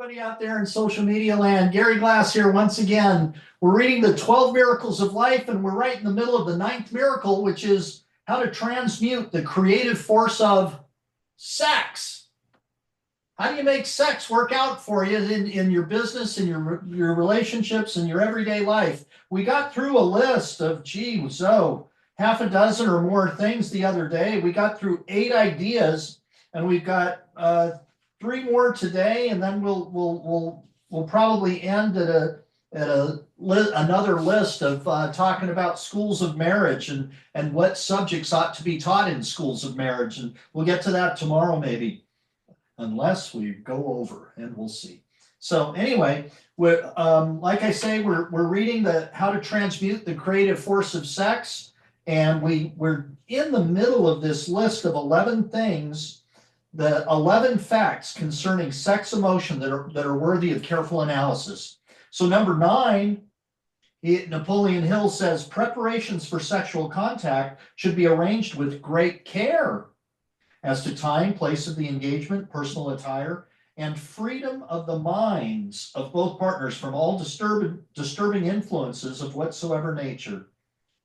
Everybody out there in social media land, Gary Glass here once again. We're reading the 12 miracles of life, and we're right in the middle of the 9th miracle, which is how to transmute the creative force of sex. How do you make sex work out for you in your business, in your relationships, in your everyday life? We got through a list of, half a dozen or more things the other day. We got through 8 ideas, and we've got 3 more today, and then we'll probably end at another list of talking about schools of marriage and what subjects ought to be taught in schools of marriage, and we'll get to that tomorrow maybe, unless we go over, and we'll see. So anyway, like I say, we're reading the How to Transmute the Creative Force of Sex, and we're in the middle of this list of 11 things. The 11 facts concerning sex emotion that are worthy of careful analysis. So number 9, Napoleon Hill says preparations for sexual contact should be arranged with great care as to time, place of the engagement, personal attire, and freedom of the minds of both partners from all disturbing influences of whatsoever nature.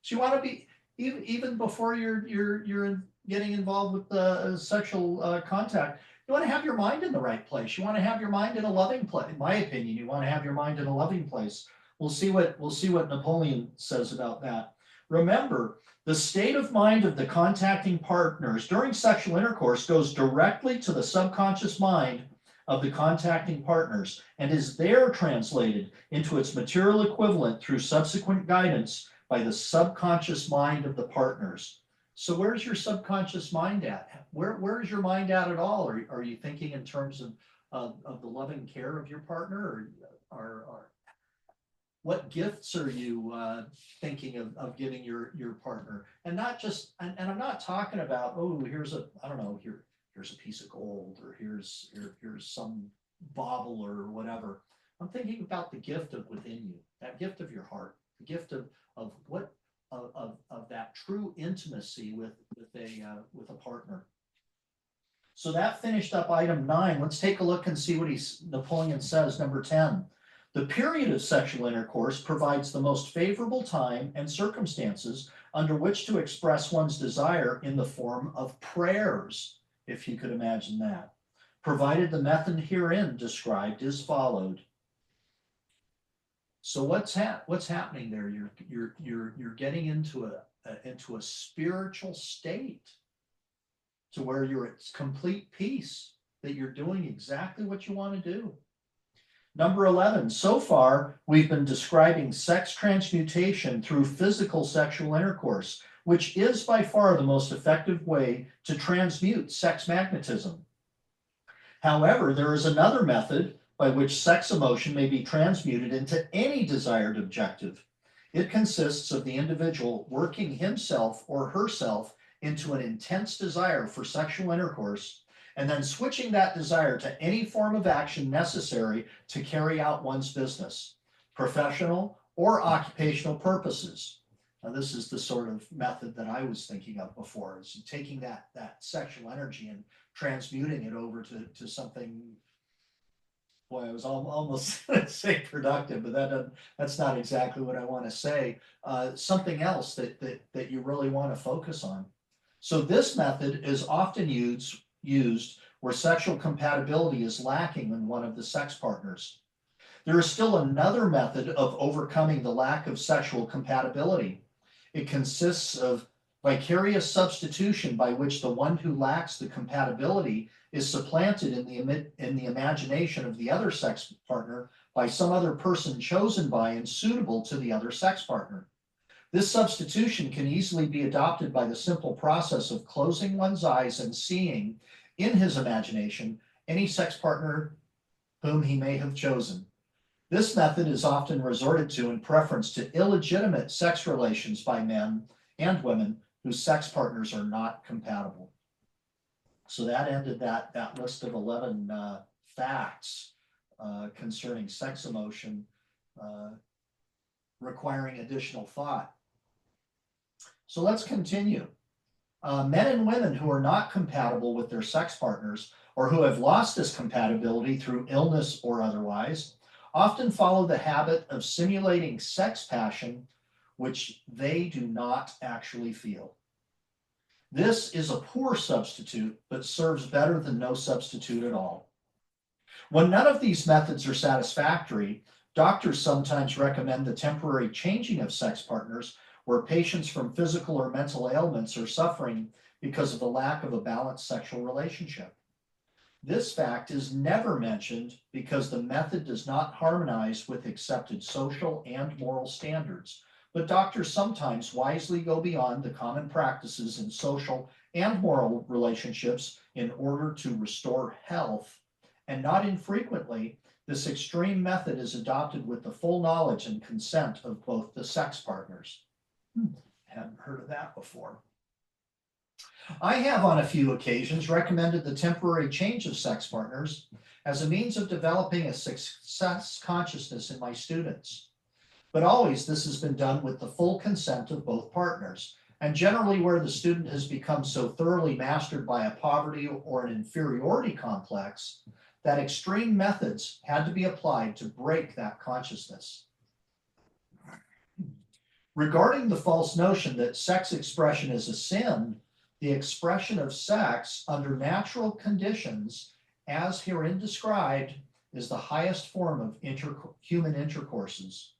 So you want to be, even before you're getting involved with the sexual contact, you want to have your mind in the right place. You want to have your mind in a loving place. In my opinion, you want to have your mind in a loving place. We'll see what Napoleon says about that. Remember, the state of mind of the contacting partners during sexual intercourse goes directly to the subconscious mind of the contacting partners and is there translated into its material equivalent through subsequent guidance by the subconscious mind of the partners. So where's your subconscious mind at? Where is your mind at all? Are you thinking in terms of the loving care of your partner, or what gifts are you thinking of giving your partner? And not just, and I'm not talking about, oh, here's a piece of gold, or here's some bauble or whatever. I'm thinking about the gift of within you, that gift of your heart, the gift of that true intimacy with a partner. So that finished up item 9. Let's take a look and see what Napoleon says. Number 10. The period of sexual intercourse provides the most favorable time and circumstances under which to express one's desire in the form of prayers, if you could imagine that, provided the method herein described is followed. So what's happening there? You're getting into a spiritual state to where you're at complete peace, that you're doing exactly what you want to do. Number 11, so far we've been describing sex transmutation through physical sexual intercourse, which is by far the most effective way to transmute sex magnetism. However, there is another method by which sex emotion may be transmuted into any desired objective. It consists of the individual working himself or herself into an intense desire for sexual intercourse, and then switching that desire to any form of action necessary to carry out one's business, professional or occupational purposes. Now, this is the sort of method that I was thinking of before, is taking that sexual energy and transmuting it over to something. Boy, I was almost going to say productive, but that's not exactly what I want to say. Something else that you really want to focus on. So this method is often used where sexual compatibility is lacking in one of the sex partners. There is still another method of overcoming the lack of sexual compatibility. It consists of vicarious substitution, by which the one who lacks the compatibility is supplanted in the imagination of the other sex partner by some other person chosen by and suitable to the other sex partner. This substitution can easily be adopted by the simple process of closing one's eyes and seeing in his imagination any sex partner whom he may have chosen. This method is often resorted to in preference to illegitimate sex relations by men and women whose sex partners are not compatible. So that ended that list of 11 facts concerning sex emotion requiring additional thought. So let's continue. Men and women who are not compatible with their sex partners or who have lost this compatibility through illness or otherwise often follow the habit of simulating sex passion, which they do not actually feel. This is a poor substitute, but serves better than no substitute at all. When none of these methods are satisfactory, doctors sometimes recommend the temporary changing of sex partners where patients from physical or mental ailments are suffering because of the lack of a balanced sexual relationship. This fact is never mentioned because the method does not harmonize with accepted social and moral standards, but doctors sometimes wisely go beyond the common practices in social and moral relationships in order to restore health. And not infrequently, this extreme method is adopted with the full knowledge and consent of both the sex partners. Hadn't heard of that before. I have on a few occasions recommended the temporary change of sex partners as a means of developing a success consciousness in my students. But always this has been done with the full consent of both partners, and generally where the student has become so thoroughly mastered by a poverty or an inferiority complex that extreme methods had to be applied to break that consciousness. Regarding the false notion that sex expression is a sin, the expression of sex under natural conditions, as herein described, is the highest form of human intercourses.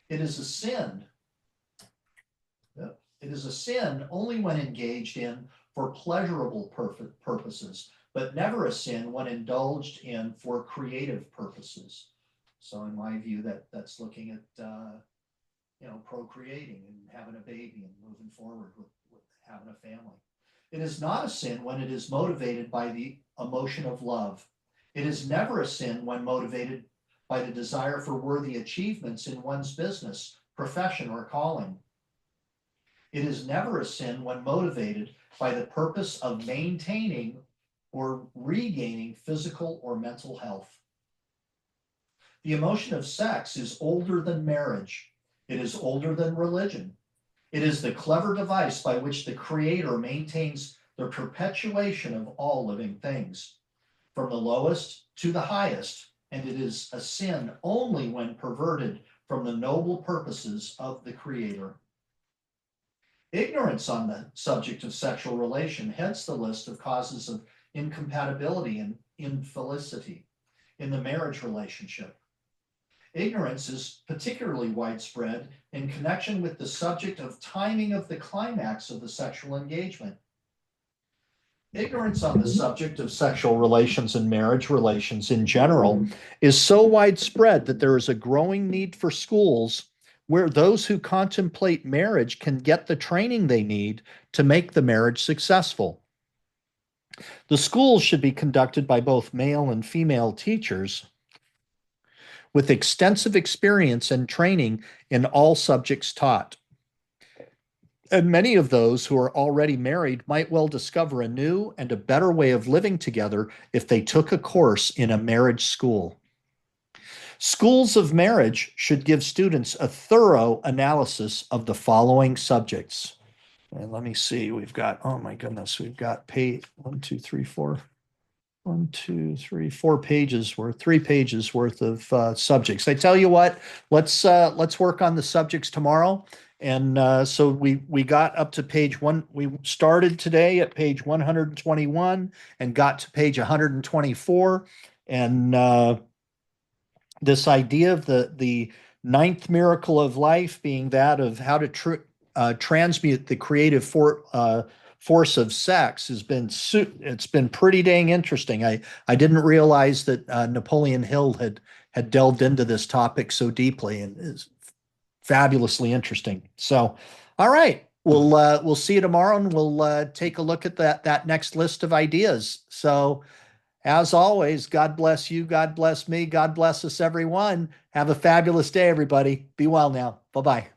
It is a sin. It is a sin only when engaged in for pleasurable purposes, but never a sin when indulged in for creative purposes. So in my view, that's looking at procreating and having a baby and moving forward with having a family. It is not a sin when it is motivated by the emotion of love. It is never a sin when motivated by the desire for worthy achievements in one's business, profession, or calling. It is never a sin when motivated by the purpose of maintaining or regaining physical or mental health. The emotion of sex is older than marriage. It is older than religion. It is the clever device by which the Creator maintains the perpetuation of all living things, from the lowest to the highest, and it is a sin only when perverted from the noble purposes of the Creator. Ignorance on the subject of sexual relation heads the list of causes of incompatibility and infelicity in the marriage relationship. Ignorance is particularly widespread in connection with the subject of timing of the climax of the sexual engagement. Ignorance on the subject of sexual relations and marriage relations in general is so widespread that there is a growing need for schools where those who contemplate marriage can get the training they need to make the marriage successful. The schools should be conducted by both male and female teachers with extensive experience and training in all subjects taught. And many of those who are already married might well discover a new and a better way of living together if they took a course in a marriage school. Schools of marriage should give students a thorough analysis of the following subjects. And let me see, we've got, oh my goodness, we've got page 4 pages worth, 3 pages worth of subjects. I tell you what, let's work on the subjects tomorrow. And so we got up to page 1. We started today at page 121 and got to page 124. And this idea of the ninth miracle of life being that of how to transmute the creative force of sex it's been pretty dang interesting. I didn't realize that Napoleon Hill had delved into this topic so deeply, and is fabulously interesting. So, all right, we'll see you tomorrow, and we'll take a look at that next list of ideas. So, as always, God bless you, God bless me, God bless us, everyone. Have a fabulous day, everybody. Be well now. Bye-bye.